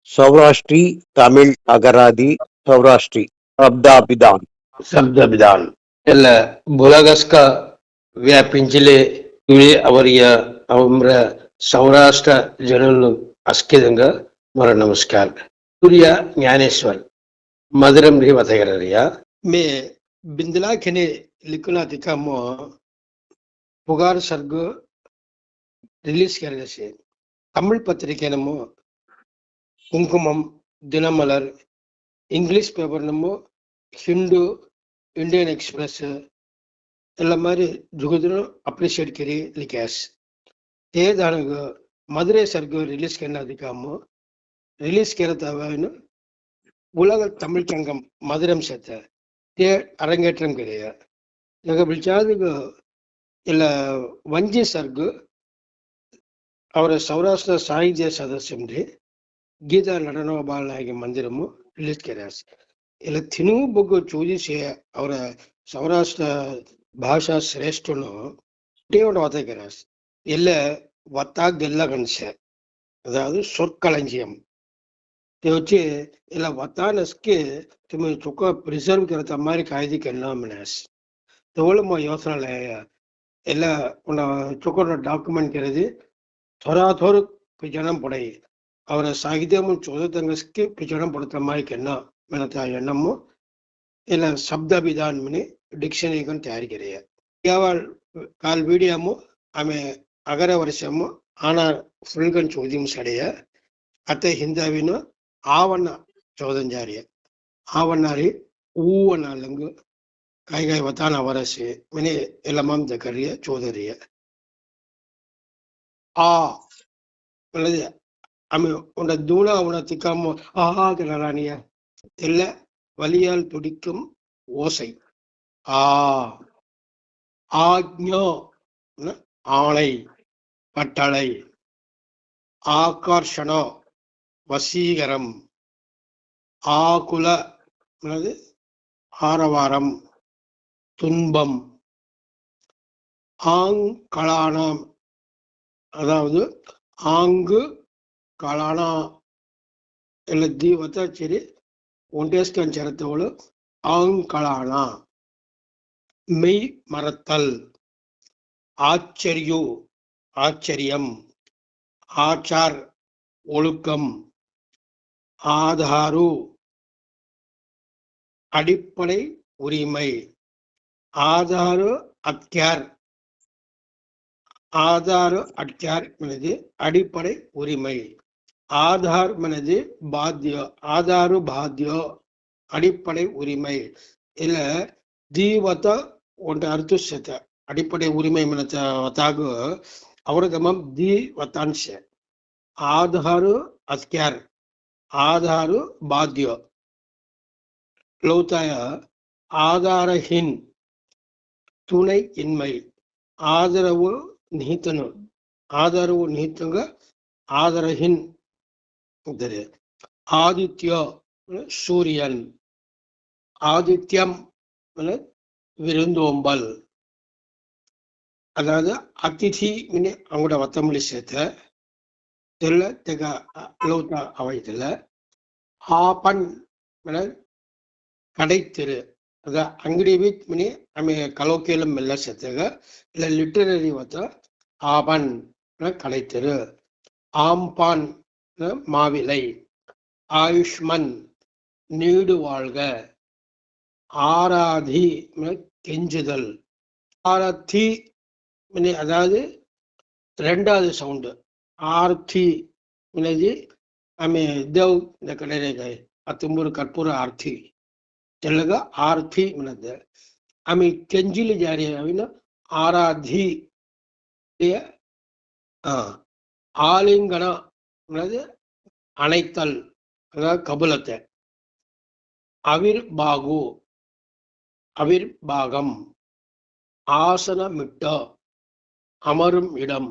सौराष्ट्री तमिळ अगरादी सौराष्ट्री शब्दाभिधान शब्दविधान ಎಲ್ಲ ಬುಲಗಸ್ಕ ವ್ಯಾಪಿಂಚಿಲೆ ತುಳಿ ಅವರಿಯ ಅವರ ಸೌರಾಷ್ಟ್ರ ಜನರು ಅಸ್ಕಿದಂಗ ಮರ ನಮಸ್ಕಾರ ಸೂರ್ಯ ಜ್ಞಾನೇಶ್ವರ್ मधुरम री वतगरिया मैं बिंदला खने लिखना दिखा मो पुगार सर्ग रिलीज कर से तमिल पत्रिके नमो कुंकुमम दिनमलर इंग्लिश पेपर नमो हिंदू इंडियन एक्सप्रेस ಎಲ್ಲ ಮಾರಿ ಜುಗುದ್ರು ಅಪ್ರಿಶಿಯೇಟ್ ಕರಿ ಲಿಕ್ಯಾಸ್ ते दानग मधुரை सर्ग रिलीज करना दिखा मो रिलीज करता है உலக தமிழ் சங்கம் மதுரம் சேர்த்த தே அரங்கேற்றம் கிடையாது ಬಿಲ್ಚಾದಿಗ ಇಲ್ಲ ವಂಜಿ ಸರ್ಗ್ ಅವರ ಸೌರಾಷ್ಟ್ರ ಸಾಹಿತ್ಯ ಸದಸ್ಯಂದ್ರೆ ಗೀತಾ ನಟನ ಬಾಳನಾಗಿ ಮಂದಿರಮು ರಿಲೀಸ್ ಕೆರಾಸ್ ಇಲ್ಲ ತಿನು ಬೊಗ್ಗು ಚೂಜಿಸಿ ಅವರ ಸೌರಾಷ್ಟ್ರ ಭಾಷಾ ಶ್ರೇಷ್ಠನು டேவோட வார்த்தை ಕೆರಾಸ್ ಎಲ್ಲ வத்தாகெல்ல கணிச்ச அதாவது சொற்களஞ்சியம் வச்சு ಇಲ್ಲ ವತಾನಸ್ಗೆ तुम्हें चुका प्रिजर्व करता हमारी कायदे करना मनास तो वो योजना ले ಎಲ್ಲ ಚುಕ್ಕ ಡಾಕ್ಯುಮೆಂಟ್ ಕರೆದಿ थोड़ा थोड़ा पिछड़म पड़े और साहित्य में 14 तंगस्के पिछड़म पड़ता हमारी करना मैंने था एनमो ಇಲ್ಲ शब्दाभिधान में डिक्शनरी को तैयार करे केवल काल वीडियो मो हमें अगर वर्षमो आना फुल कन चोदिम सड़े अते हिंदाविनो आवना चौदन जारी आवनारी ऊवना लंग काई काई वताना वरसे मैंने एलमम दकरिया चौधरी आ मतलब हमें उन दूना उन तिकाम आहा कररानिया एल्ल वलियाल तुडिक्कुम ओसै आ आज्ञो आणै कट्टळै आकर्षण वसीकरम आकुल ஆரவாரம் துன்பம் ஆங்களானாம் அதாவது ஆங்கு களானா இல்லை தீவத்தை சரி ஒன்றேஸ்கன் சிரத்தவளு ஆங்களானா மெய் மறத்தல் ஆச்சரியு ஆச்சரியம் ஆச்சார் ஒழுக்கம் ஆதாரு அடிப்படை உரிமை ஆதாரு அத்தியார் ஆதாரு அத்தியார் மனது அடிப்படை உரிமை ஆதார் மனது பாத்தியோ ஆதாரு பாத்தியோ அடிப்படை உரிமை இல்ல தீவத ஒன்று அர்த்தசத்த அடிப்படை உரிமை மனத்தாகு அவரகமம் தீவதாಂಶ ஆதாரு அத்தியார் ஆதாரு பாத்தியோ லௌதாய ஆதாரஹீன் துணை இன்மை ஆதரவு நிಹಿತನು ಆಧಾರವು ನಿಹಿತಂಗ ಆಧಾರಹೀನ್ ಇದ್ದರೆ ಆದಿತ್ಯ ಸೂರ್ಯನ್ ஆதித்யம் விருந்தோம்பல் அதாவது அதிதி அவங்களோட வத்தமொழி சேர்த்த தெல்ல தெக லௌதா அவைத்துல ஆபன் கடைத்திரு ಅದ ಅಂಗಡಿ ಬಿತ್ ಮನಿ ಆಮೇಲೆ ಕಲೋಕಿಯಲಂ ಎಲ್ಲ ಸೆತ್ತಾಗ ಇಲ್ಲ ಲಿಟರರಿ ವತ್ತ ಆಪನ್ ಕடைத்திரு ஆம்பான் மாவிலை ஆயுஷ்மன் நீடு வாழ்க ஆராதி கெஞ்சுதல் ஆரத்தி அதாவது ரெண்டாவது சவுண்டு ஆர்த்தி ஆமே தேவ் இந்த கடையை அத்தும்பூர் கற்பூர ஆர்த்தி तेलगा आर्थी मनद आम्ही केंजिल जारी आराधी आलिंगन अणैतल कबुलते अविर्भागु अविर्भागम आसनमिट्ट अमरुम इडम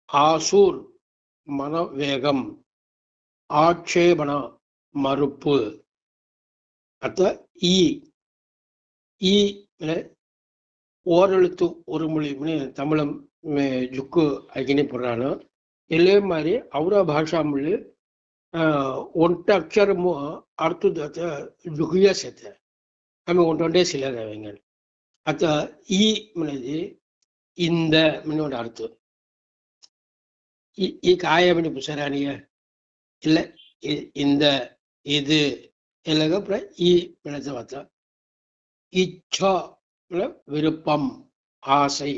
आसूर मनवेगम आक्षेपण मरुप्पु अतः ई ओरलुत्तु ஒரு மொழி தமிழம் ஜுக்கு அகினி புராணம் எல்லா மாதிரி அவர பாஷா மொழி ಒಂಟ ಅಕ್ಷರಮು ಅರ್ಥದ ಜುಗಿಯ ಸೆತೆ ಆಮೇಲೆ ಒಂಟೊಂಡೆ ಸಿಲದವೆಂಗ ಅತ ಈ ಮನದಿ இந்த மனோட அர்த்தம் ಈ ಕಾಯಮನಿ புசராணிய இல்ல இந்த இது எல்லாக அப்புறம் ஈ மிளச்ச பார்த்தா இச்சா விருப்பம் ஆசை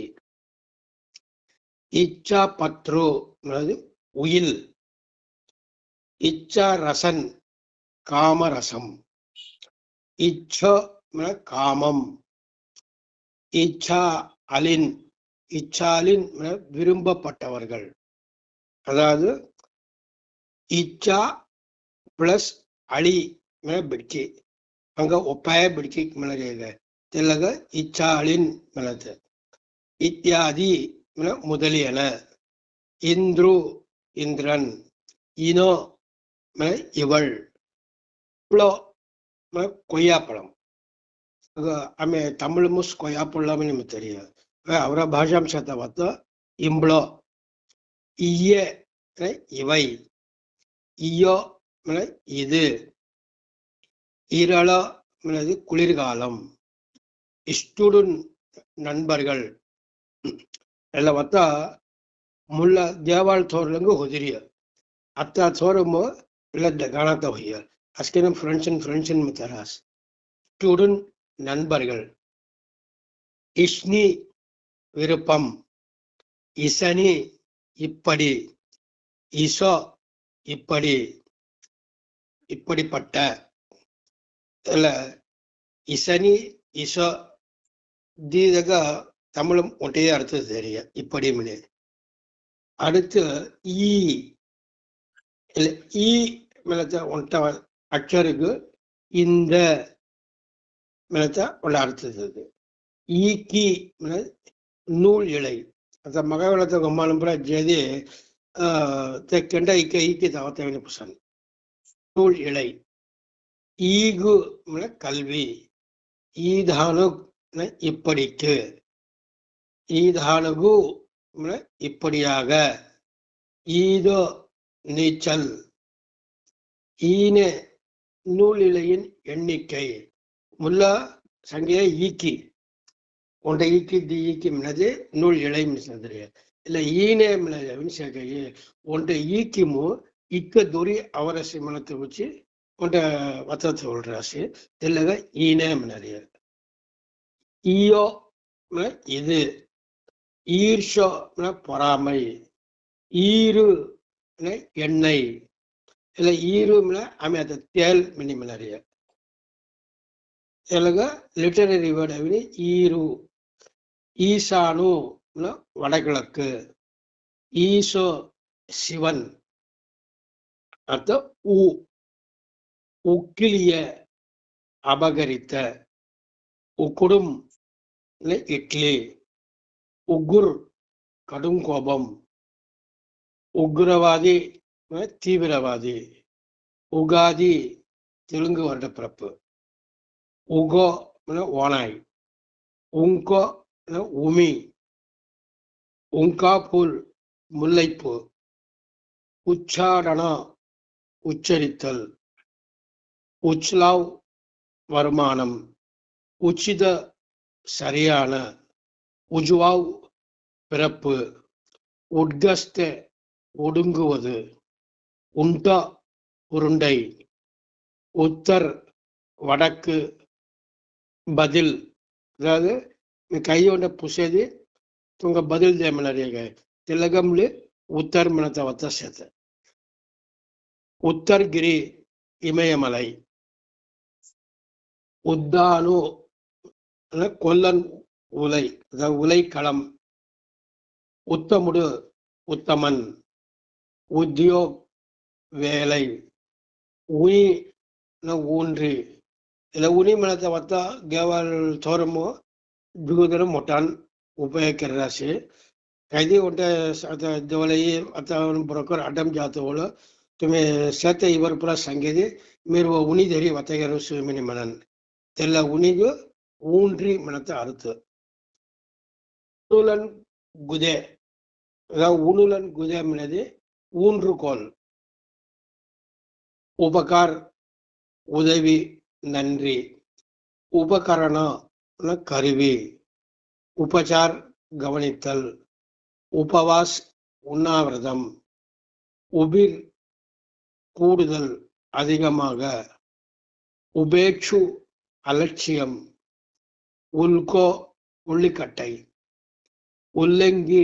இச்சா பத்ரு உயில் இச்சா ரசன் காமரசம் இச்ச காமம் இச்சா அலின் இச்சாலின் விரும்பப்பட்டவர்கள் அதாவது இச்சா பிளஸ் அலி ಬಿಡ್ಕಿ ಹಂಗ ಒಪ್ಪಾಯ ಬಿಡ್ಕಿ ಮೆಳಗ ತೆಲ್ಲಗ ಇಚ್ಚಾಳಿನ್ ಮೆಳತೆ ಇತ್ಯಾದಿ முதலியன இந்ரு இந்திரன் இனோ இவள் புளோ கொய்யாப்பழம் ಆಮೆ ತಮಿಳು ಮುಸ್ ಕೊಯ್ಯಾಪುಳ್ಳಮ ನಿಮಗೆ தெரியும் ಅವರ ಭಾಷಾಂಶத்தை பார்த்தா இம்பளோ இய இவை இயோ இது ஈரள குளிர்காலம் இஷ்டுடன் நண்பர்கள் எல்லாம் பார்த்தா ಮುಳ್ಳ ದೇವಾಳ ತೋರ್ಲಂಗು ಹೋದಿರಿಯ ಅತ್ತ ತೋರಮು ಇಲ್ಲದ ಕಾಣತ ಹೋಯ್ಯ ಅಷ್ಟೇನ ಫ್ರೆಂಡ್ಸ್ ತರಾಸ್ ஸ்டூடெண்ட் நண்பர்கள் இஷ்னி விருப்பம் இசனி இப்படி இசோ இப்படி இப்படிப்பட்ட இல்ல இசனி இசோ தீதக தமிழும் ஒட்டையே அர்த்தம் தெரிய இப்படி அடுத்து ஈ இல்ல ஈ மேலத்த ஒட்ட அச்சருக்கு இந்த மேலத்த உள்ள அர்த்தது ஈக்கி நூல் இலை அந்த மகவளத்தை கொம்மானம்புற ஜெதி தெக்கண்ட ஈக்க ஈக்கி தவத்தவன புசன் நூல் இலை ஈகு கல்வி ஈதானு இப்படிக்கு ஈதானுகு இப்படியாக ஈதோ நீச்சல் ஈனே நூல் இலையின் எண்ணிக்கை முல்லா சங்கைய ஈக்கி ஒன்றை ஈக்கி தி ஈக்கி மினது நூல் இலை மினது இல்ல ஈனே மினது சங்கை ஒன்றை ஈக்கிமு இக்க துரி அவரசி மனத்தை வச்சு ஒன்றை வத்தத்தை சொல்றாசி இல்லக ஈனே மினது ஈயோ இது ஈர்ஷோ பொறாமை ஈரு எண்ணெய் இல்ல ஈரு ஆமே அந்த தேல் மினி மினறிய இல்லக லிட்டரரி வேர்டு ஈரு ஈசானு வடகிழக்கு ஈசோ சிவன் அர்த்தம் உக்கிலிய அபகரித்த உக்குடும் இட்லி உகுர் கடும் கோபம் உக்ரவாதி தீவிரவாதி உகாதி தெலுங்கு வருட பிறப்பு உகோ ஓனாய் உங்கோ உமி உங்கா புல் முல்லைப்பூ உச்சாடனா உச்சரித்தல் உச்லாவ் வருமானம் உச்சித சரியான உஜ்வாவ் பிறப்பு உட்கஸ்த ஒடுங்குவது உண்டா உருண்டை உத்தர் வடக்கு பதில் அதாவது கையோட புசேதி துங்க பதில் தேமனறிய திலகம்ல உத்தர் மனத்தை வத்த சேர்த்த உத்தர்கிரி இமயமலை உத்தானு கொல்லன் உலை அதாவது உலைக்களம் உத்தமுடு உத்தமன் உத்தியோக் வேலை உனி ஊன்றி ಇಲ್ಲ ಉನಿ ಮನತ ವತ್ತ ಗೇವಲ್ ತೋರಮು ಬಿಗುದರ ಮೊಟಾನ್ ಉಪಯೋಗ ರಾಶಿ ಕೈದಿ ಒಂಟೆ ದೇವಲೈ ಅಥವಾ ಬ್ರೋಕರ್ ಅಡ್ಡಂ ಜಾತವಳು ತುಮೆ ಸೇತೆ ಇವರು ಪುರ ಸಂಗೇದಿ మీరు ಉನಿ ದೇರಿ ವತ್ತಗೆರು ಸುಮಿನಿ ಮನನ್ ತೆಲ್ಲ ಉನಿಗು ಊಂಡ್ರಿ ಮನತ ಅರ್ಥ ಉನುಲನ್ ಗುದೆ ಉನುಲನ್ ಗುದೆ ಮನದಿ ಊಂಡ್ರು ಕೋಲ್ உபகார் உதவி நன்றி. உபகரண கருவி. உபசார் கவனித்தல். உபவாஸ் உண்ணாவிரதம். உபிர் கூடுதல் அதிகமாக. உபேட்சு அலட்சியம். உல்கோ உள்ளிக்கட்டை. உல்லங்கி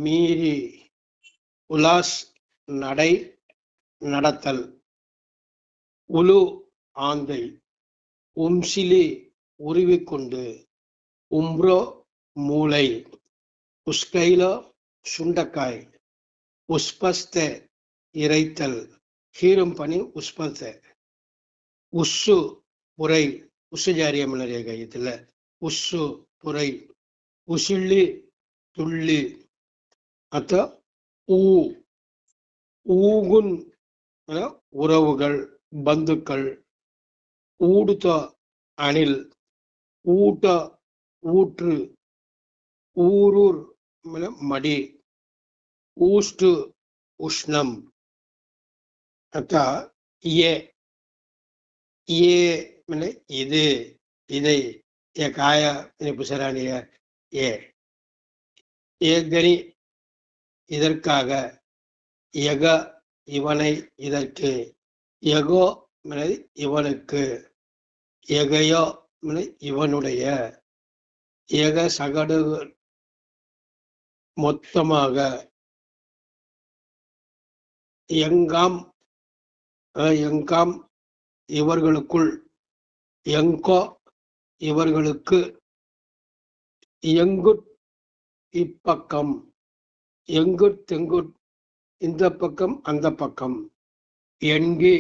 மீறி. உலாஸ் நடை நடத்தல். உலு ஆந்தை. உம்சிலி உருவிக்கொண்டு. உம்ப்ரோ மூளை. உஸ்கைலோ சுண்டக்காய். உஸ்பஸ்தே இறைத்தல். ஹீரும் பனி உஸ்பஸ்தே. உஸ்ஸு புரை. உசுஜாரியம் ரேகையத்தில் உஸ்ஸு புரை. உசிள்ளி துள்ளி. அத்த ஊகுன் உறவுகள் பந்துக்கள். ஊடுத்த அணில். ஊட்ட ஊற்று. ஊரூர் மடி. ஊஸ்டு உஷ்ணம். அத்த ஏ இது இதை ஏ காய புசராணிய ஏ கனி இதற்காக. எக இவனை இதற்கு. எகோ இவனுக்கு. எகையோ இவனுடைய. ஏக சகடு மொத்தமாக. எங்காம் இவர்களுக்குள். எங்கோ இவர்களுக்கு. எங்குட் இப்பக்கம். எங்குட் தெங்குட் இந்த பக்கம் அந்த பக்கம். எண்கி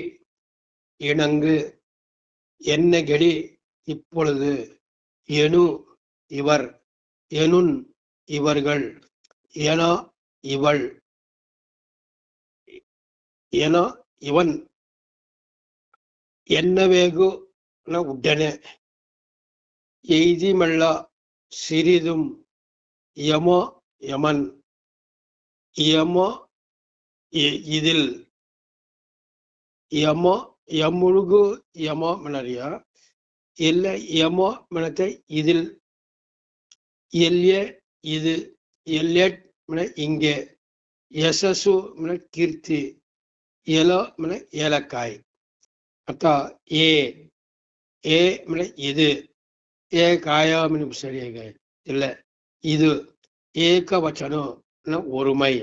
இணங்கு. என்னகெடி இப்பொழுது. எனு இவர். எனுன் இவர்கள். எனோ இவள். எனோ இவன். என்னவேகு உடனே. எய்திமல்ல சிறிதும். யமோ யமன். யமோ இதில். யமோ யமுழுகு யமோ மிளறியா இல்ல. யமோ மிளத்தை இதில். எல்ய இது. எல்யட் இங்கே. யசசு கீர்த்தி. எலோ ஏலக்காய். அத்தா ஏ இது. ஏ காயா சரியாக இல்லை இது. ஏகவச்சனம் ஒருமை.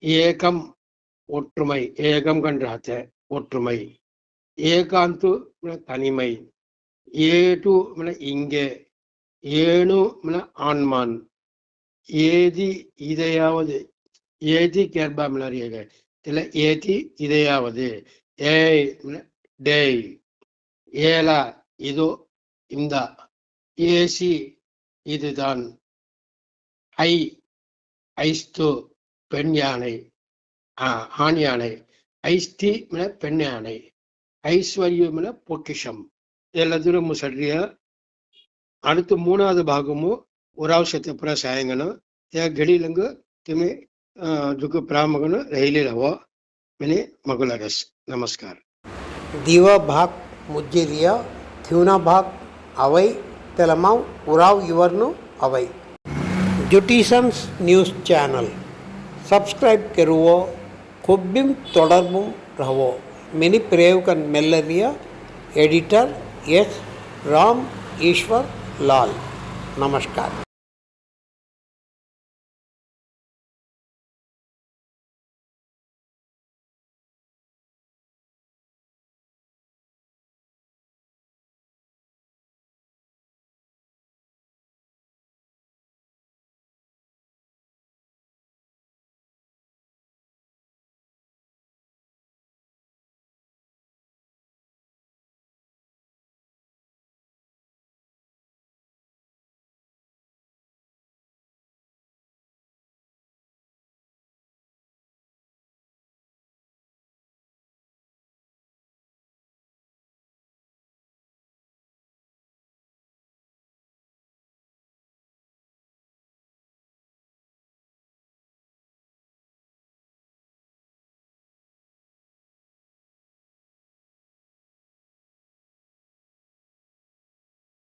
ஏகம் ஒற்றுமை. ஏகம் கண்டாத்த ஒற்றுமை. ஏகாந்து தனிமை. ஏடு இங்கே. ஏணு ஆண்மான். ஏதி இதையாவது. ஏதி கேர்பா மிளறியக இல்லை. ஏதி இதையாவது. ஏய் டேய். ஏலா இதோ இந்த. ஏசி இதுதான். ஐஸ்து பெண் யானை ஆண் யானை. ஐஸ்தி பெண் யானை. ஐஸ்வர்யம் பொக்கிஷம். எல்லாத்திலும் சரிய. அடுத்து மூணாவது ಭಾಗము ಉರಾವಶ್ಯತೆ ಪುರ ಸಾಯಂಗನು ಯಾ ಗಡಿಲಂಗ ತಿಮೆ ಜುಕು ಪ್ರಾಮಗನು ರೈಲಿಲವೋ ಮಿನಿ ಮಗುಲಗಸ್. ನಮಸ್ಕಾರ. दिवा भाग मुज्जिरिया थ्यूना भाग अवै तेलमाव उराव इवरनु अवै. जुटिसन्स न्यूज़ चैनल सब्सक्राइब करुवो. कुब्बिम तोडर्बुम रहो. Mini प्रयोगन मेल्लरिया editor S Ram Ishwar Lal. नमस्कार.